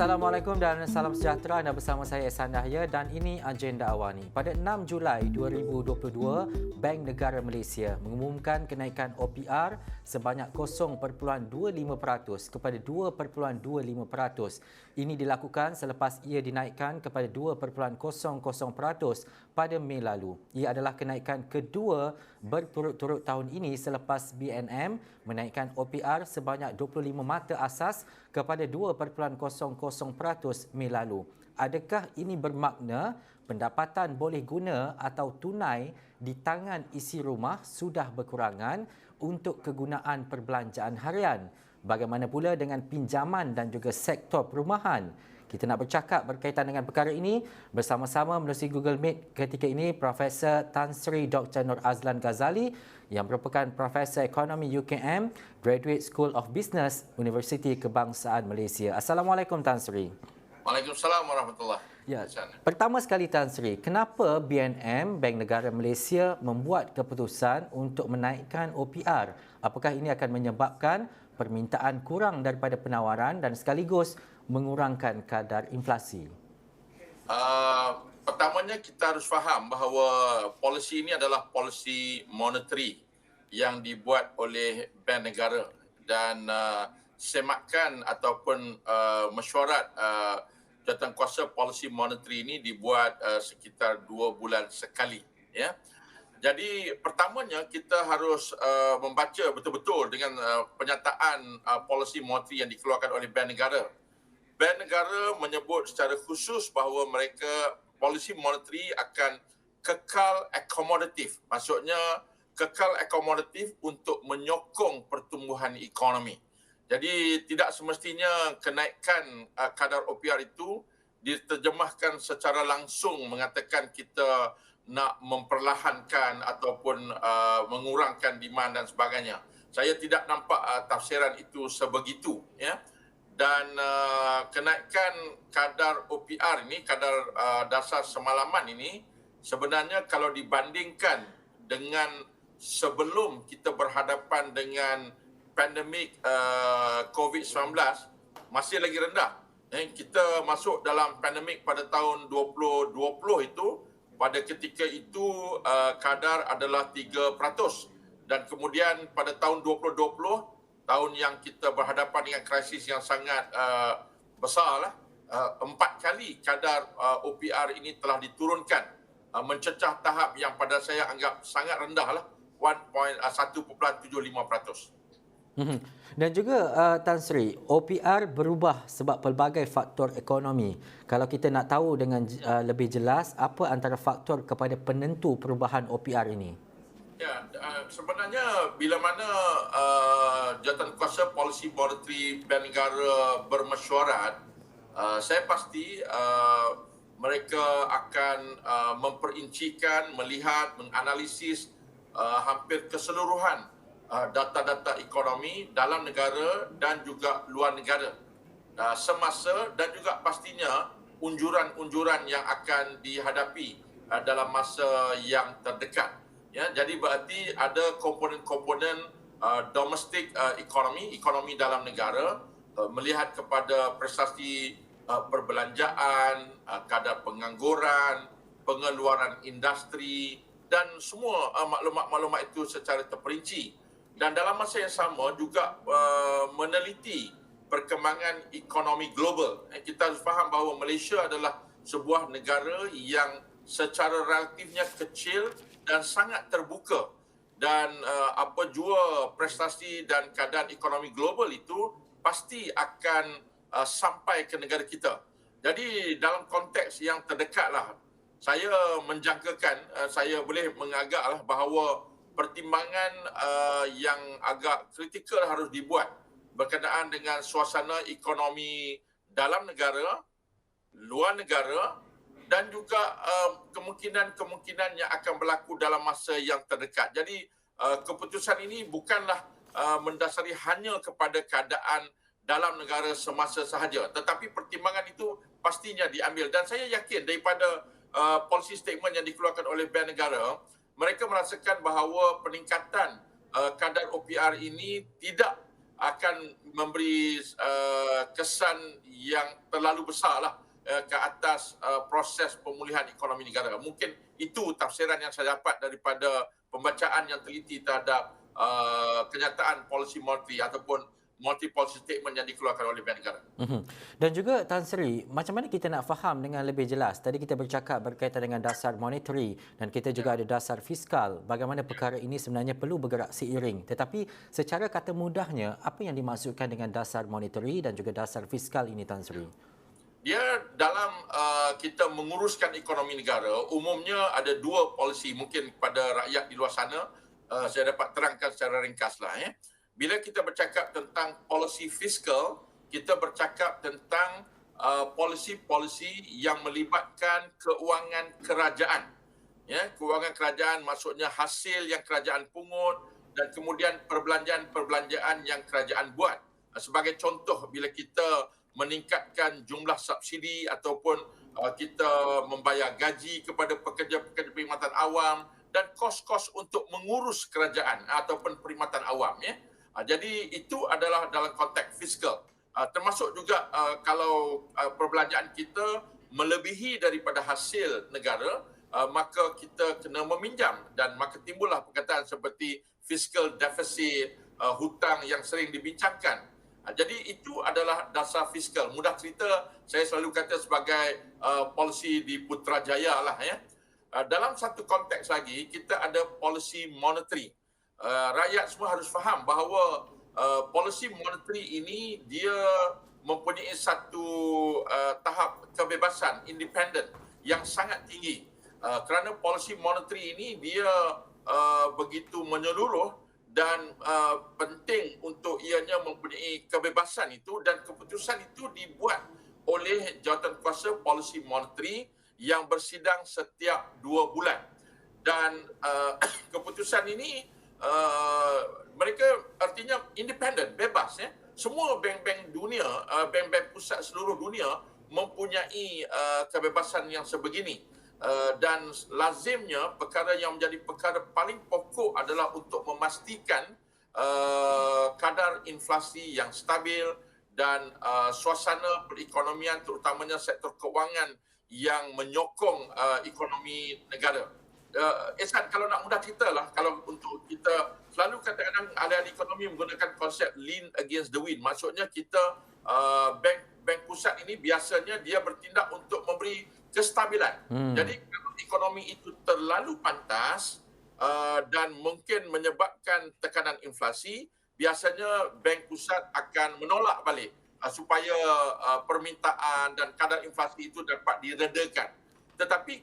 Assalamualaikum dan salam sejahtera. Anda bersama saya Ehsan Dahlia dan ini agenda awal ni. Pada 6 Julai 2022, Bank Negara Malaysia mengumumkan kenaikan OPR sebanyak 0.25% kepada 2.25%. Ini dilakukan selepas ia dinaikkan kepada 2.00% pada Mei lalu. Ia adalah kenaikan kedua berturut-turut tahun ini selepas BNM menaikkan OPR sebanyak 25 mata asas kepada 2.00% Mei lalu. Adakah ini bermakna pendapatan boleh guna atau tunai di tangan isi rumah sudah berkurangan untuk kegunaan perbelanjaan harian? Bagaimana pula dengan pinjaman dan juga sektor perumahan? Kita nak bercakap berkaitan dengan perkara ini bersama-sama melalui Google Meet ketika ini Profesor Tan Sri Dr. Nur Azlan Ghazali yang merupakan Profesor Ekonomi UKM, Graduate School of Business, Universiti Kebangsaan Malaysia. Assalamualaikum Tan Sri. Waalaikumsalam warahmatullahi Ya. wabarakatuh. Pertama sekali Tan Sri, kenapa BNM, Bank Negara Malaysia membuat keputusan untuk menaikkan OPR? Apakah ini akan menyebabkan permintaan kurang daripada penawaran dan sekaligus mengurangkan kadar inflasi? Pertamanya kita harus faham bahawa polisi ini adalah polisi monetary yang dibuat oleh Bank Negara dan semakan ataupun mesyuarat jawatankuasa polisi monetary ini dibuat sekitar 2 bulan sekali, ya. Jadi pertamanya kita harus membaca betul-betul dengan penyataan polisi monetary yang dikeluarkan oleh Bank Negara. Bank Negara menyebut secara khusus bahawa mereka polisi monetary akan kekal akomodatif. Maksudnya kekal akomodatif untuk menyokong pertumbuhan ekonomi. Jadi tidak semestinya kenaikan kadar OPR itu diterjemahkan secara langsung mengatakan kita nak memperlahankan ataupun mengurangkan demand dan sebagainya. Saya tidak nampak tafsiran itu sebegitu, ya. Dan kenaikan kadar OPR ini, kadar dasar semalaman ini, sebenarnya kalau dibandingkan dengan sebelum kita berhadapan dengan pandemik COVID-19, masih lagi rendah. Kita masuk dalam pandemik pada tahun 2020 itu, pada ketika itu kadar adalah 3%. Dan kemudian pada tahun 2020, tahun yang kita berhadapan dengan krisis yang sangat besar, 4 kali kadar OPR ini telah diturunkan, mencecah tahap yang pada saya anggap sangat rendah lah, 1.75%. Dan juga Tan Sri, OPR berubah sebab pelbagai faktor ekonomi. Kalau kita nak tahu dengan lebih jelas, apa antara faktor kepada penentu perubahan OPR ini? Ya, sebenarnya bila mana jawatankuasa polisi monetary Bank Negara bermesyuarat, saya pasti mereka akan memperincikan, melihat, menganalisis hampir keseluruhan data-data ekonomi dalam negara dan juga luar negara semasa dan juga pastinya unjuran-unjuran yang akan dihadapi dalam masa yang terdekat. Ya, jadi berarti ada komponen-komponen domestic ekonomi dalam negara, melihat kepada prestasi perbelanjaan, kadar pengangguran, pengeluaran industri dan semua maklumat-maklumat itu secara terperinci. Dan dalam masa yang sama juga meneliti perkembangan ekonomi global. Kita harus faham bahawa Malaysia adalah sebuah negara yang secara relatifnya kecil dan sangat terbuka. Dan apa jua prestasi dan keadaan ekonomi global itu pasti akan sampai ke negara kita. Jadi dalam konteks yang terdekatlah, saya menjangkakan, saya boleh mengagaklah bahawa pertimbangan yang agak kritikal harus dibuat berkenaan dengan suasana ekonomi dalam negara, luar negara dan juga kemungkinan-kemungkinan yang akan berlaku dalam masa yang terdekat. Jadi keputusan ini bukanlah mendasari hanya kepada keadaan dalam negara semasa sahaja, tetapi pertimbangan itu pastinya diambil. Dan saya yakin daripada policy statement yang dikeluarkan oleh Bank Negara, mereka merasakan bahawa peningkatan kadar OPR ini tidak akan memberi kesan yang terlalu besarlah ke atas proses pemulihan ekonomi negara. Mungkin itu tafsiran yang saya dapat daripada pembacaan yang teliti terhadap kenyataan policy monetary ataupun multi policy statement yang dikeluarkan oleh Bank Negara. Dan juga Tan Sri, macam mana kita nak faham dengan lebih jelas? Tadi kita bercakap berkaitan dengan dasar monetary dan kita juga ada dasar fiskal. Bagaimana perkara ini sebenarnya perlu bergerak seiring. Tetapi secara kata mudahnya, apa yang dimaksudkan dengan dasar monetary dan juga dasar fiskal ini, Tan Sri? Dia dalam kita menguruskan ekonomi negara, umumnya ada dua polisi. Mungkin kepada rakyat di luar sana, saya dapat terangkan secara ringkaslah. Bila kita bercakap tentang polisi fiskal, kita bercakap tentang polisi-polisi yang melibatkan keuangan kerajaan. Keuangan kerajaan maksudnya hasil yang kerajaan pungut dan kemudian perbelanjaan-perbelanjaan yang kerajaan buat. Sebagai contoh, bila kita meningkatkan jumlah subsidi ataupun kita membayar gaji kepada pekerja-pekerja perkhidmatan awam dan kos-kos untuk mengurus kerajaan ataupun perkhidmatan awam. Jadi itu adalah dalam konteks fiskal. Termasuk juga kalau perbelanjaan kita melebihi daripada hasil negara, maka kita kena meminjam dan maka timbullah perkataan seperti fiscal deficit, hutang yang sering dibincangkan. Jadi itu adalah dasar fiskal. Mudah cerita, saya selalu kata sebagai polisi di Putrajaya lah. Dalam satu konteks lagi, kita ada polisi monetary. Rakyat semua harus faham bahawa polisi monetary ini dia mempunyai satu tahap kebebasan independen yang sangat tinggi. Kerana polisi monetary ini dia begitu menyeluruh dan penting untuk ianya mempunyai kebebasan itu, dan keputusan itu dibuat oleh Jawatankuasa Polisi Monetary yang bersidang setiap 2 bulan. Dan keputusan ini mereka artinya independen, bebas. Semua bank-bank dunia, bank-bank pusat seluruh dunia mempunyai kebebasan yang sebegini. Dan lazimnya perkara yang menjadi perkara paling pokok adalah untuk memastikan kadar inflasi yang stabil dan suasana perekonomian terutamanya sektor kewangan yang menyokong ekonomi negara. Ehsan, kalau nak mudah cerita lah, kalau untuk kita selalu kadang-kadang ahli-ahli ekonomi menggunakan konsep lean against the wind. Maksudnya kita bank pusat ini biasanya dia bertindak untuk memberi kestabilan. Jadi kalau ekonomi itu terlalu pantas dan mungkin menyebabkan tekanan inflasi, biasanya bank pusat akan menolak balik supaya permintaan dan kadar inflasi itu dapat diredakan. Tetapi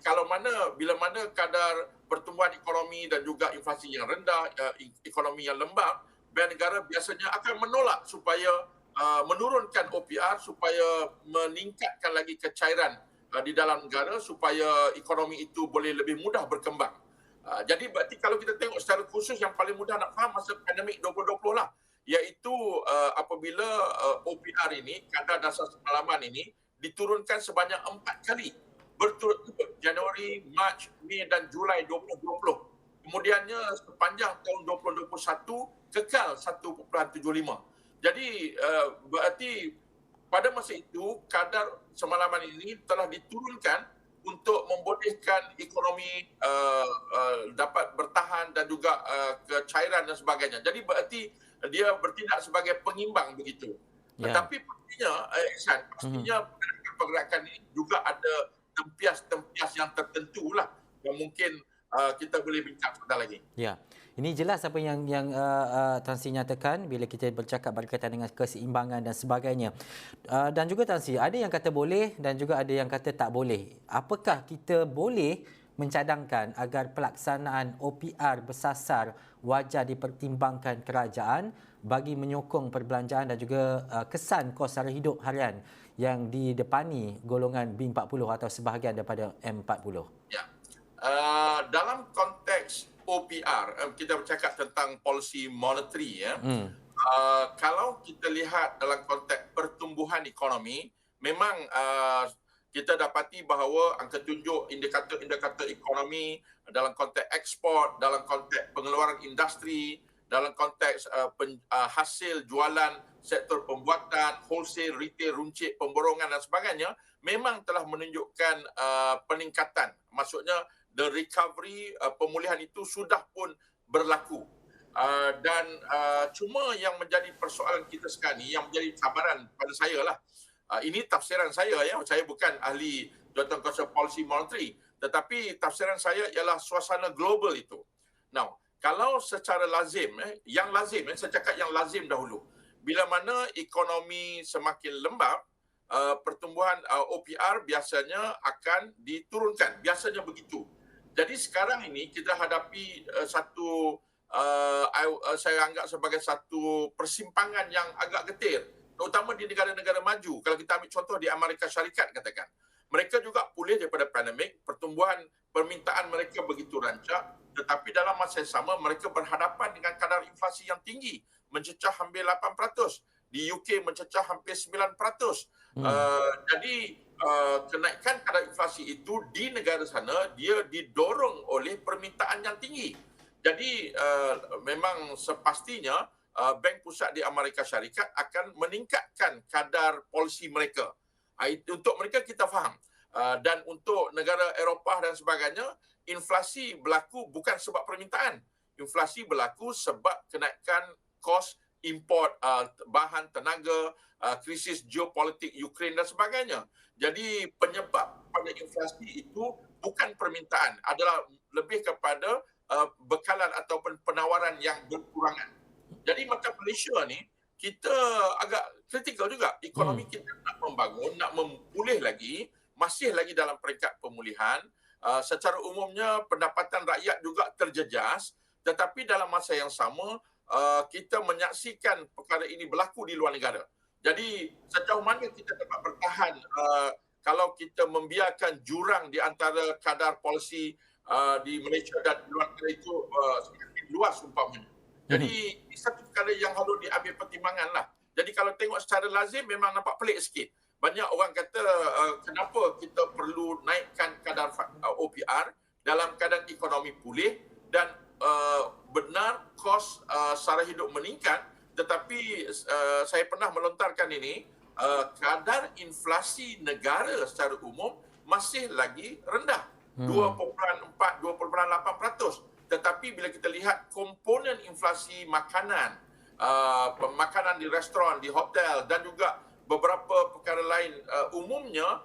bila mana kadar pertumbuhan ekonomi dan juga inflasi yang rendah, ekonomi yang lembab, bank negara biasanya akan menolak supaya menurunkan OPR supaya meningkatkan lagi kecairan di dalam negara supaya ekonomi itu boleh lebih mudah berkembang. Jadi berarti kalau kita tengok secara khusus yang paling mudah nak faham masa pandemik 2020 lah, iaitu apabila OPR ini, kadar dasar semalaman ini diturunkan sebanyak 4 kali berturut-turut, Januari, Mac, Mei dan Julai 2020. Kemudiannya sepanjang tahun 2021 kekal 1.75. Jadi berarti pada masa itu kadar semalaman ini telah diturunkan untuk membolehkan ekonomi dapat bertahan dan juga kecairan dan sebagainya. Jadi berarti dia bertindak sebagai pengimbang begitu. Tetapi pastinya pergerakan ini juga ada tempias-tempias yang tertentu lah yang mungkin kita boleh bincang sebentar lagi. Ya, ini jelas apa yang Tan Sri nyatakan bila kita bercakap berkaitan dengan keseimbangan dan sebagainya. Dan juga Tan Sri, ada yang kata boleh dan juga ada yang kata tak boleh. Apakah kita boleh mencadangkan agar pelaksanaan OPR bersasar wajar dipertimbangkan kerajaan bagi menyokong perbelanjaan dan juga kesan kos sara hidup harian yang didepani golongan B40 atau sebahagian daripada M40? Ya. Dalam konteks OPR, kita bercakap tentang polisi monetary. Kalau kita lihat dalam konteks pertumbuhan ekonomi, memang kita dapati bahawa angka tunjuk indikator-indikator ekonomi dalam konteks ekspor, dalam konteks pengeluaran industri dalam konteks hasil jualan sektor pembuatan, wholesale, retail, runcit, pemborongan dan sebagainya memang telah menunjukkan peningkatan. Maksudnya the recovery, pemulihan itu sudah pun berlaku. Dan cuma yang menjadi persoalan kita sekarang ni, yang menjadi cabaran pada saya lah, ini tafsiran saya ya, saya bukan ahli jawatankuasa policy monetary, tetapi tafsiran saya ialah suasana global itu. Now, kalau secara lazim, yang lazim, saya cakap yang lazim dahulu, bila mana ekonomi semakin lembab, pertumbuhan OPR biasanya akan diturunkan, biasanya begitu. Jadi sekarang ini kita hadapi saya anggap sebagai satu persimpangan yang agak getir, terutama di negara-negara maju. Kalau kita ambil contoh di Amerika Syarikat katakan, mereka juga pulih daripada pandemik, pertumbuhan permintaan mereka begitu rancak, tetapi dalam masa yang sama mereka berhadapan dengan kadar inflasi yang tinggi, mencecah hampir 8%. Di UK mencecah hampir 9%. Jadi kenaikan kadar inflasi itu di negara sana dia didorong oleh permintaan yang tinggi. Jadi memang sepastinya Bank Pusat di Amerika Syarikat akan meningkatkan kadar polisi mereka. Untuk mereka kita faham. Dan untuk negara Eropah dan sebagainya, inflasi berlaku bukan sebab permintaan. Inflasi berlaku sebab kenaikan kos import bahan tenaga, krisis geopolitik Ukraine dan sebagainya. Jadi penyebab pada inflasi itu bukan permintaan, adalah lebih kepada bekalan ataupun penawaran yang berkurangan. Jadi macam Malaysia ni, kita agak kritikal juga. Ekonomi kita nak membangun, nak memulih lagi, masih lagi dalam peringkat pemulihan. Secara umumnya pendapatan rakyat juga terjejas, tetapi dalam masa yang sama kita menyaksikan perkara ini berlaku di luar negara. Jadi sejauh mana kita dapat bertahan kalau kita membiarkan jurang di antara kadar polisi di Malaysia dan di luar negara itu semakin luas umpamanya. Jadi ini satu perkara yang harus diambil pertimbangan lah. Jadi kalau tengok secara lazim memang nampak pelik sikit. Banyak orang kata kenapa kita perlu naikkan kadar OPR dalam keadaan ekonomi pulih dan benar kos sara hidup meningkat, tetapi saya pernah melontarkan ini, kadar inflasi negara secara umum masih lagi rendah, 2.4-2.8%. Tetapi bila kita lihat komponen inflasi makanan, makanan di restoran, di hotel dan juga beberapa perkara lain umumnya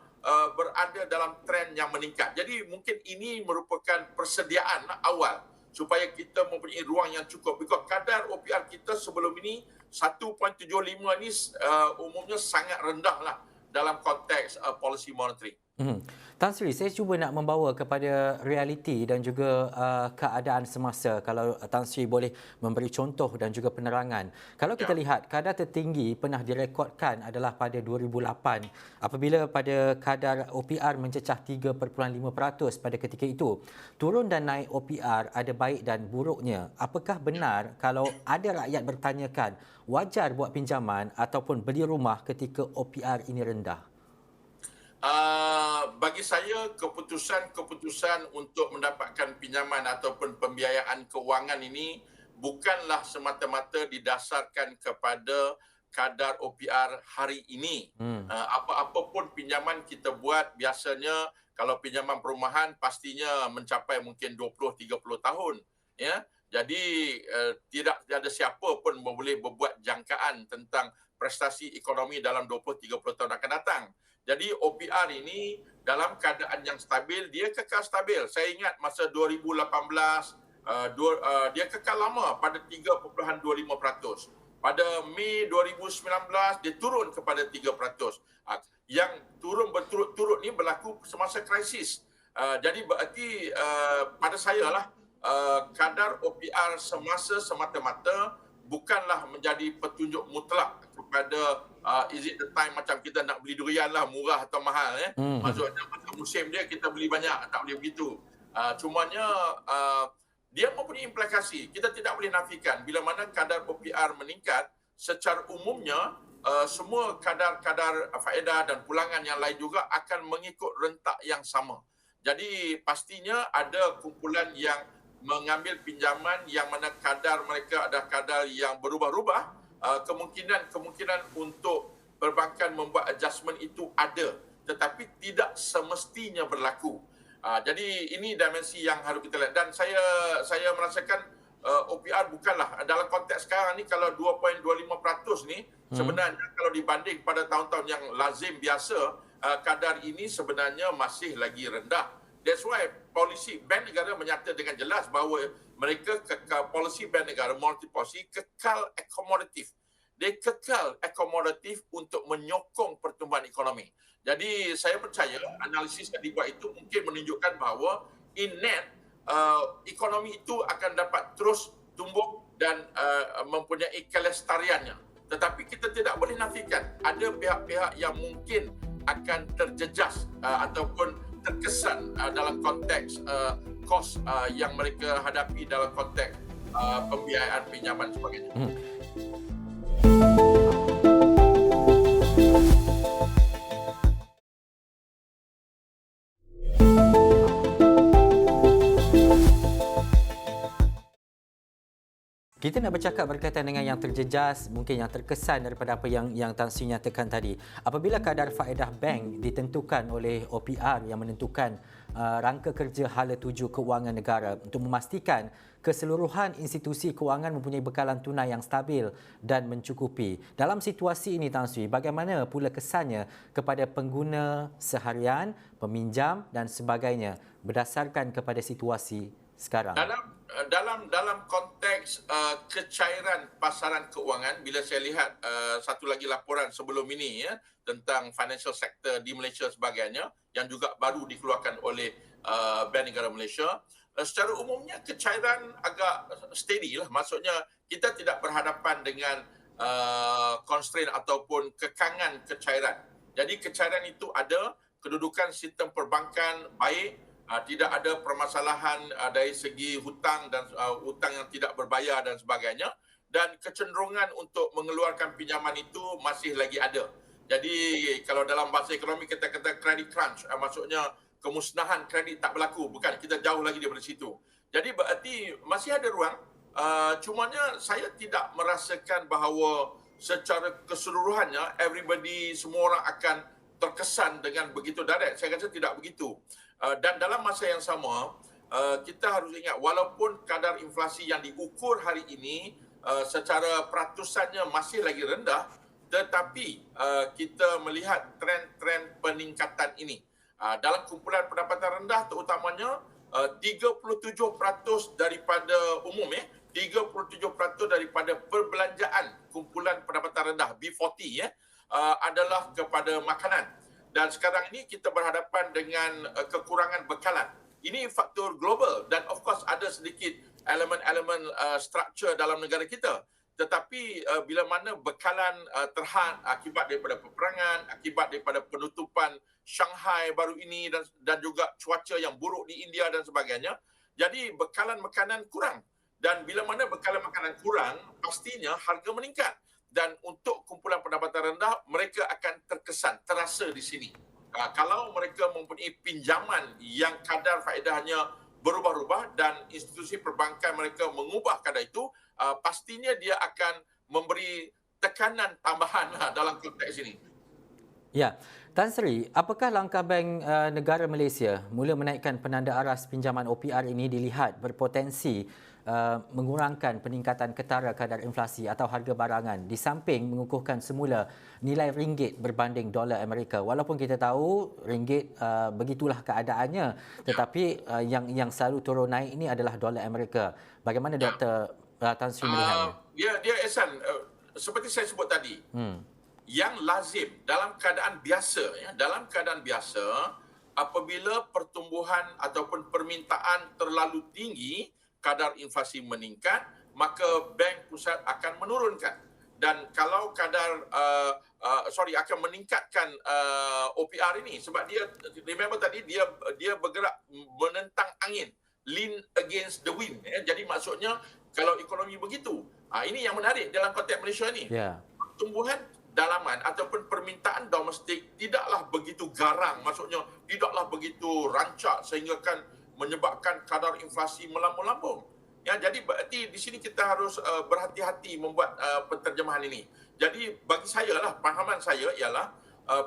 berada dalam trend yang meningkat. Jadi mungkin ini merupakan persediaan awal supaya kita mempunyai ruang yang cukup. Because kadar OPR kita sebelum ini 1.75 ni umumnya sangat rendah lah dalam konteks policy monetary. Tan Sri, saya cuba nak membawa kepada realiti dan juga keadaan semasa. Kalau Tan Sri boleh memberi contoh dan juga penerangan. Kalau kita lihat, kadar tertinggi pernah direkodkan adalah pada 2008 apabila pada kadar OPR mencecah 3.5% pada ketika itu. Turun dan naik OPR ada baik dan buruknya. Apakah benar kalau ada rakyat bertanyakan wajar buat pinjaman ataupun beli rumah ketika OPR ini rendah? Bagi saya, keputusan untuk mendapatkan pinjaman ataupun pembiayaan kewangan ini bukanlah semata-mata didasarkan kepada kadar OPR hari ini. Apa-apa pun pinjaman kita buat, biasanya kalau pinjaman perumahan pastinya mencapai mungkin 20-30 tahun. Ya? Jadi tidak ada siapa pun boleh berbuat jangkaan tentang prestasi ekonomi dalam 20-30 tahun akan datang. Jadi OPR ini dalam keadaan yang stabil, dia kekal stabil. Saya ingat masa 2018, dia kekal lama pada 3.25%. Pada Mei 2019, dia turun kepada 3%. Yang turun berturut-turut ni berlaku semasa krisis. Jadi berarti pada saya lah, kadar OPR semasa semata-mata bukanlah menjadi petunjuk mutlak kepada is it the time macam kita nak beli durian lah, murah atau mahal. Maksudnya musim dia kita beli banyak, tak boleh begitu. Cumanya dia mempunyai implikasi. Kita tidak boleh nafikan bila mana kadar OPR meningkat, secara umumnya semua kadar-kadar faedah dan pulangan yang lain juga akan mengikut rentak yang sama. Jadi pastinya ada kumpulan yang mengambil pinjaman yang mana kadar mereka ada kadar yang berubah-ubah, kemungkinan untuk perbankan membuat adjustment itu ada, tetapi tidak semestinya berlaku. Jadi ini dimensi yang harus kita lihat, dan saya merasakan OPR bukanlah dalam konteks sekarang ni, kalau 2.25% ni sebenarnya kalau dibanding pada tahun-tahun yang lazim biasa, kadar ini sebenarnya masih lagi rendah. That's why polisi Bank Negara menyata dengan jelas bahawa mereka polisi Bank Negara, monetary policy, kekal akomodatif. Dia kekal akomodatif untuk menyokong pertumbuhan ekonomi. Jadi saya percaya analisis yang dibuat itu mungkin menunjukkan bahawa in net ekonomi itu akan dapat terus tumbuh dan mempunyai kelestariannya. Tetapi kita tidak boleh nafikan ada pihak-pihak yang mungkin akan terjejas ataupun terkesan dalam konteks kos yang mereka hadapi dalam konteks pembiayaan pinjaman dan sebagainya. Kita nak bercakap berkaitan dengan yang terjejas, mungkin yang terkesan daripada apa yang Tan Sri nyatakan tadi. Apabila kadar faedah bank ditentukan oleh OPR yang menentukan rangka kerja hala tuju kewangan negara untuk memastikan keseluruhan institusi kewangan mempunyai bekalan tunai yang stabil dan mencukupi. Dalam situasi ini, Tan Sri, bagaimana pula kesannya kepada pengguna seharian, peminjam dan sebagainya berdasarkan kepada situasi sekarang? Dalam konteks kecairan pasaran keuangan, bila saya lihat satu lagi laporan sebelum ini tentang financial sector di Malaysia sebagainya yang juga baru dikeluarkan oleh Bank Negara Malaysia, secara umumnya kecairan agak steady lah. Maksudnya kita tidak berhadapan dengan constraint ataupun kekangan kecairan. Jadi kecairan itu ada, kedudukan sistem perbankan baik, tidak ada permasalahan dari segi hutang dan hutang yang tidak berbayar dan sebagainya, dan kecenderungan untuk mengeluarkan pinjaman itu masih lagi ada. Jadi kalau dalam bahasa ekonomi kita kata credit crunch, maksudnya kemusnahan kredit tak berlaku, bukan, kita jauh lagi daripada situ. Jadi berarti masih ada ruang, cumanya saya tidak merasakan bahawa secara keseluruhannya everybody, semua orang akan terkesan dengan begitu direct. Saya rasa tidak begitu. Dan dalam masa yang sama, kita harus ingat walaupun kadar inflasi yang diukur hari ini secara peratusannya masih lagi rendah, tetapi kita melihat tren-tren peningkatan ini. Dalam kumpulan pendapatan rendah terutamanya 37% daripada umum 37% daripada perbelanjaan kumpulan pendapatan rendah B40 adalah kepada makanan. Dan sekarang ini kita berhadapan dengan kekurangan bekalan. Ini faktor global dan of course ada sedikit elemen-elemen struktur dalam negara kita. Tetapi bila mana bekalan terhad akibat daripada peperangan, akibat daripada penutupan Shanghai baru ini dan juga cuaca yang buruk di India dan sebagainya, jadi bekalan makanan kurang. Dan bila mana bekalan makanan kurang, pastinya harga meningkat. Dan untuk kumpulan pendapatan rendah, mereka akan terkesan, terasa di sini. Kalau mereka mempunyai pinjaman yang kadar faedahnya berubah-ubah dan institusi perbankan mereka mengubah kadar itu, pastinya dia akan memberi tekanan tambahan dalam konteks ini. Ya, Tan Sri, apakah langkah Bank Negara Malaysia mula menaikkan penanda aras pinjaman OPR ini dilihat berpotensi mengurangkan peningkatan ketara kadar inflasi atau harga barangan di samping mengukuhkan semula nilai ringgit berbanding dolar Amerika? Walaupun kita tahu ringgit begitulah keadaannya, tetapi yang selalu turun naik ini adalah dolar Amerika. Bagaimana Dr. Tan Sri melihatnya? Dia Ehsan, seperti saya sebut tadi, yang lazim dalam keadaan biasa, dalam keadaan biasa, apabila pertumbuhan ataupun permintaan terlalu tinggi, kadar inflasi meningkat, maka bank pusat akan menurunkan. Dan kalau kadar akan meningkatkan OPR ini, sebab dia, remember tadi, dia bergerak menentang angin, lean against the wind. Jadi maksudnya kalau ekonomi begitu, ini yang menarik dalam konteks Malaysia ini. Pertumbuhan dalaman ataupun permintaan domestik tidaklah begitu garang, maksudnya tidaklah begitu rancak sehingga kan menyebabkan kadar inflasi melambung-lambung. Ya, jadi berarti di sini kita harus berhati-hati membuat penterjemahan ini. Jadi bagi saya lah, pahaman saya ialah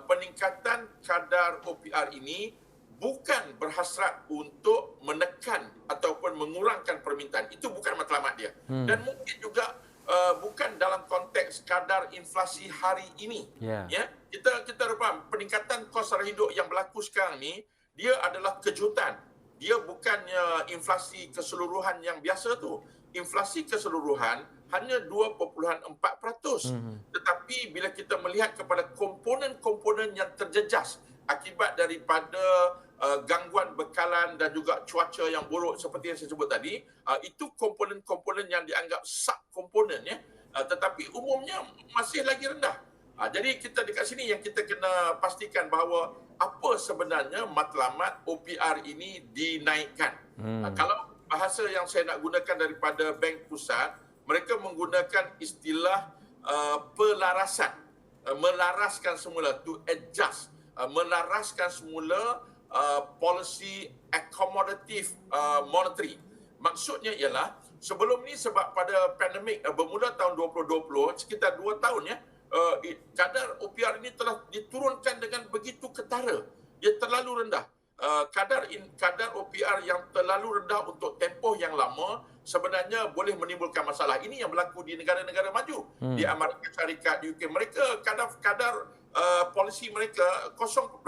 peningkatan kadar OPR ini bukan berhasrat untuk menekan ataupun mengurangkan permintaan. Itu bukan matlamat dia. Dan mungkin juga bukan dalam konteks kadar inflasi hari ini. Ya, kita faham peningkatan kos sara hidup yang berlaku sekarang ni dia adalah kejutan. Dia bukannya inflasi keseluruhan yang biasa tu. Inflasi keseluruhan hanya 2.4%. Tetapi bila kita melihat kepada komponen-komponen yang terjejas akibat daripada gangguan bekalan dan juga cuaca yang buruk seperti yang saya sebut tadi, itu komponen-komponen yang dianggap subkomponen, ya. Tetapi umumnya masih lagi rendah. Jadi kita dekat sini yang kita kena pastikan bahawa apa sebenarnya matlamat OPR ini dinaikkan. Kalau bahasa yang saya nak gunakan daripada Bank Pusat, mereka menggunakan istilah pelarasan, melaraskan semula, to adjust, melaraskan semula policy accommodative monetary. Maksudnya ialah sebelum ni sebab pada pandemik bermula tahun 2020, sekitar 2 tahun, ya, kadar OPR ini telah diturunkan dengan begitu ketara. Dia terlalu rendah. Kadar OPR yang terlalu rendah untuk tempoh yang lama sebenarnya boleh menimbulkan masalah. Ini yang berlaku di negara-negara maju. Di Amerika Syarikat, di UK, mereka kadar polisi mereka 0.25,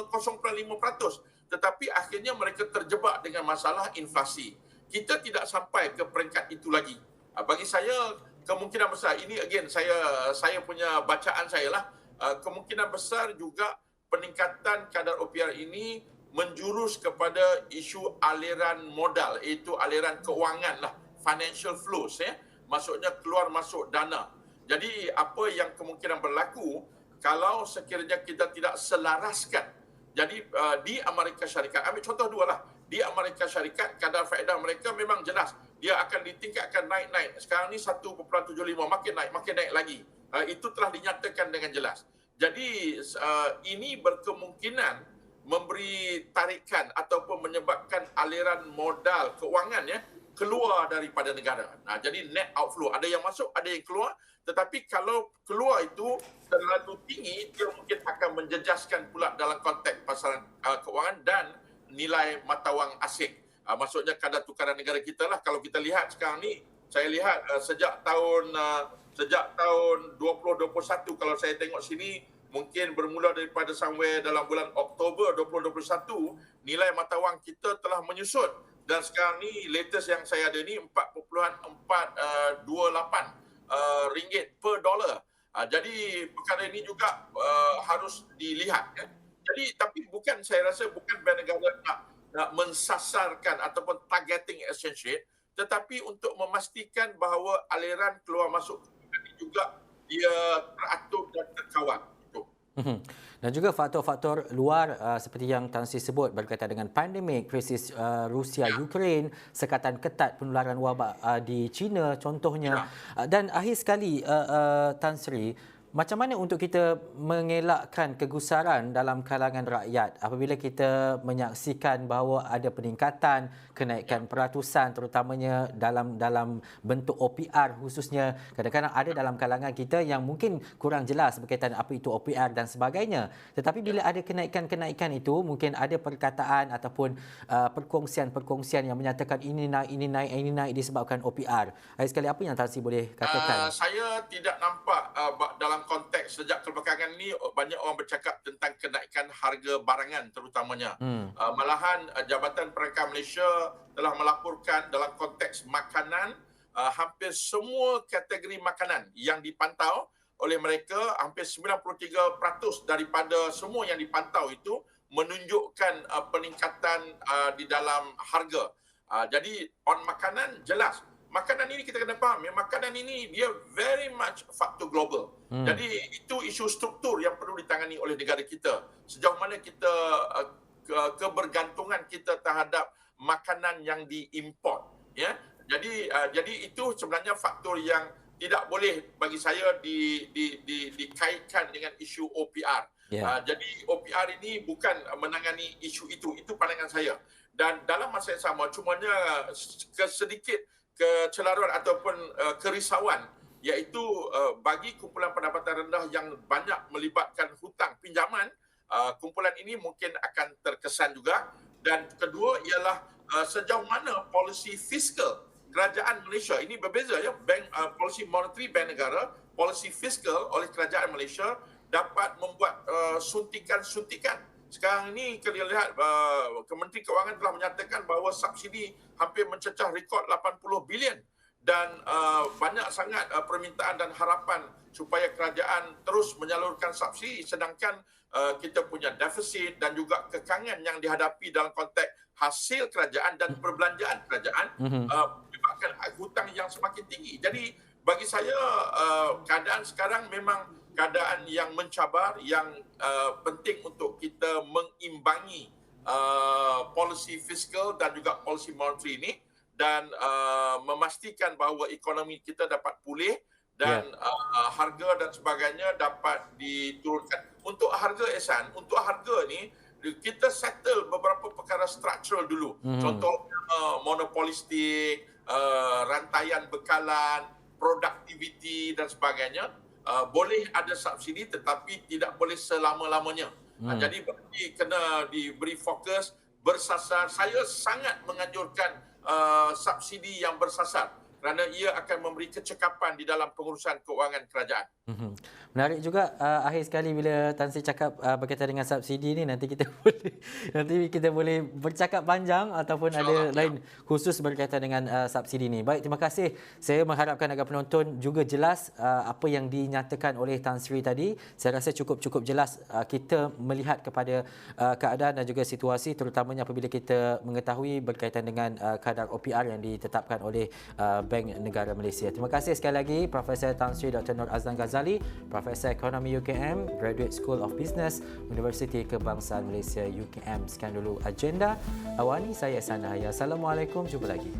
0.5%. Tetapi akhirnya mereka terjebak dengan masalah inflasi. Kita tidak sampai ke peringkat itu lagi. Bagi saya, kemungkinan besar, ini again saya punya bacaan saya lah, kemungkinan besar juga peningkatan kadar OPR ini menjurus kepada isu aliran modal, iaitu aliran keuangan lah, financial flows, ya. Maksudnya keluar masuk dana. Jadi apa yang kemungkinan berlaku kalau sekiranya kita tidak selaraskan. Jadi di Amerika Syarikat, ambil contoh dua lah. Di Amerika Syarikat, kadar faedah mereka memang jelas. Dia akan ditingkatkan naik-naik. Sekarang ni 1.75, makin naik lagi. Itu telah dinyatakan dengan jelas. Jadi ini berkemungkinan memberi tarikan ataupun menyebabkan aliran modal keuangan, ya, keluar daripada negara. Jadi net outflow. Ada yang masuk, ada yang keluar. Tetapi kalau keluar itu terlalu tinggi, dia mungkin akan menjejaskan pula dalam konteks pasaran keuangan dan nilai mata wang asing. Maksudnya kadar tukaran negara kita lah. Kalau kita lihat sekarang ni, saya lihat sejak tahun 2021, kalau saya tengok sini, mungkin bermula daripada somewhere dalam bulan Oktober 2021, nilai mata wang kita telah menyusut. Dan sekarang ni, latest yang saya ada ni, 4.428 ringgit per dolar. Jadi perkara ini juga harus dilihat, ya. Jadi tapi saya rasa bukan Bank Negara nak mensasarkan ataupun targeting exchange rate, tetapi untuk memastikan bahawa aliran keluar masuk ini juga dia teratur dan terkawal. Dan juga faktor-faktor luar seperti yang Tan Sri sebut berkaitan dengan pandemik, krisis Rusia-Ukraine, sekatan ketat penularan wabak di China contohnya. Dan akhir sekali, Tan Sri, macam mana untuk kita mengelakkan kegusaran dalam kalangan rakyat apabila kita menyaksikan bahawa ada peningkatan, kenaikan peratusan terutamanya dalam bentuk OPR khususnya. Kadang-kadang ada dalam kalangan kita yang mungkin kurang jelas berkaitan apa itu OPR dan sebagainya. Tetapi bila ada kenaikan-kenaikan itu, mungkin ada perkataan ataupun perkongsian-perkongsian yang menyatakan ini naik disebabkan OPR. Akhir sekali, apa yang Tan Sri boleh katakan? Saya tidak nampak dalam konteks sejak kebelakangan ini banyak orang bercakap tentang kenaikan harga barangan terutamanya. Malahan Jabatan Perangkat Malaysia telah melaporkan dalam konteks makanan, hampir semua kategori makanan yang dipantau oleh mereka, hampir 93% daripada semua yang dipantau itu menunjukkan peningkatan di dalam harga. Jadi on makanan jelas. Makanan ini kita kena faham, ya, makanan ini dia very much faktor global. Jadi itu isu struktur yang perlu ditangani oleh negara kita. Sejauh mana kita kebergantungan kita terhadap makanan yang diimport, ya. Jadi itu sebenarnya faktor yang tidak boleh bagi saya dikaitkan dengan isu OPR. Jadi OPR ini bukan menangani isu itu pandangan saya. dan dalam masa yang sama cumanya sedikit kecelaruan ataupun kerisauan, iaitu bagi kumpulan pendapatan rendah yang banyak melibatkan hutang pinjaman, kumpulan ini mungkin akan terkesan juga. Dan kedua ialah sejauh mana polisi fiskal kerajaan Malaysia, ini berbeza ya, polisi monetary bank negara, polisi fiskal oleh kerajaan Malaysia dapat membuat suntikan-suntikan. Sekarang ini kita lihat Kementerian Kewangan telah menyatakan bahawa subsidi hampir mencecah rekod 80 bilion dan banyak sangat permintaan dan harapan supaya kerajaan terus menyalurkan subsidi, sedangkan kita punya defisit dan juga kekangan yang dihadapi dalam konteks hasil kerajaan dan perbelanjaan kerajaan menyebabkan hutang yang semakin tinggi. Jadi bagi saya keadaan sekarang memang keadaan yang mencabar, yang penting untuk kita mengimbangi polisi fiskal dan juga polisi monetary ini dan memastikan bahawa ekonomi kita dapat pulih dan harga dan sebagainya dapat diturunkan. Untuk harga, Ehsan, untuk harga ni kita settle beberapa perkara struktural dulu. Contohnya monopolistik, rantaian bekalan, produktiviti dan sebagainya. Boleh ada subsidi tetapi tidak boleh selama-lamanya. Jadi kena diberi fokus bersasar. Saya sangat menganjurkan subsidi yang bersasar kerana ia akan memberi kecekapan di dalam pengurusan keuangan kerajaan. Menarik juga akhir sekali bila Tan Sri cakap berkaitan dengan subsidi ni, nanti kita boleh bercakap panjang ataupun ada lain khusus berkaitan dengan subsidi ni. Baik, terima kasih. Saya mengharapkan agar penonton juga jelas apa yang dinyatakan oleh Tan Sri tadi. Saya rasa cukup jelas kita melihat kepada keadaan dan juga situasi, terutamanya apabila kita mengetahui berkaitan dengan kadar OPR yang ditetapkan oleh Bank Negara Malaysia. Terima kasih sekali lagi Profesor Tan Sri Dr. Nur Azlan Ghazali, Profesor Ekonomi UKM, Graduate School of Business, Universiti Kebangsaan Malaysia UKM. Sekian dulu agenda awani. Saya Ehsan Dahaya. Assalamualaikum, jumpa lagi.